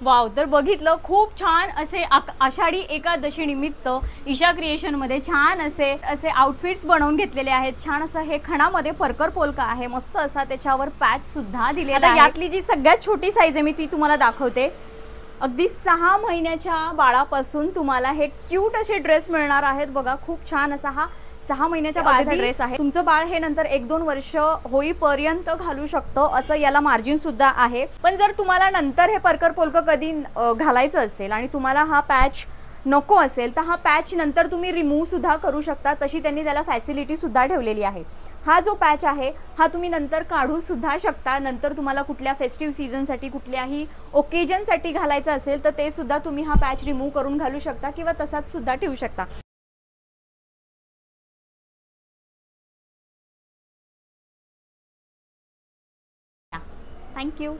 Wow, तर बघितलं खूप छान असे आषाढी एकादशी निमित्त ईशा क्रिएशन मध्ये छान असे असे आउटफिट्स बनवून घेतलेले आहेत। छान असं हे खणामध्ये परकर पोलका आहे, मस्त असा त्याच्यावर पॅच सुद्धा दिलेला आहे। यातली जी सगळ्यात छोटी साईज आहे मी ती तुम्हाला दाखवते। अगदी 6 महिन्याच्या बाळापासून तुम्हाला हे क्यूट असे ड्रेस मिळणार आहेत। बघा खूप छान असा हा 6 महिन्याच्या बाळाचा ड्रेस आहे। तुमचं बाळ हे नंतर 1-2 वर्ष होईपर्यंत घालू शकतं असं याला मार्जिन सुद्धा आहे। पण जर तुम्हाला नंतर हे परकर पोलका कधी घालायचं असेल आणि तुम्हाला हा पॅच नको असेल तर हा पॅच नंतर तुम्ही रिमूव्ह सुद्धा करू शकता, तशी त्यांनी त्याला फॅसिलिटी सुद्धा ठेवलेली आहे। हा जो पॅच आहे हा तुम्ही नंतर काढू सुद्धा शकता। नंतर तुम्हाला कुठल्या फेस्टिव्ह सीझनसाठी कुठल्याही ओकेजनसाठी घालायचं असेल तर ते सुद्धा तुम्ही हा पॅच रिमूव्ह करून घालू शकता किंवा तसाच सुद्धा ठेवू शकता। थँक्यू।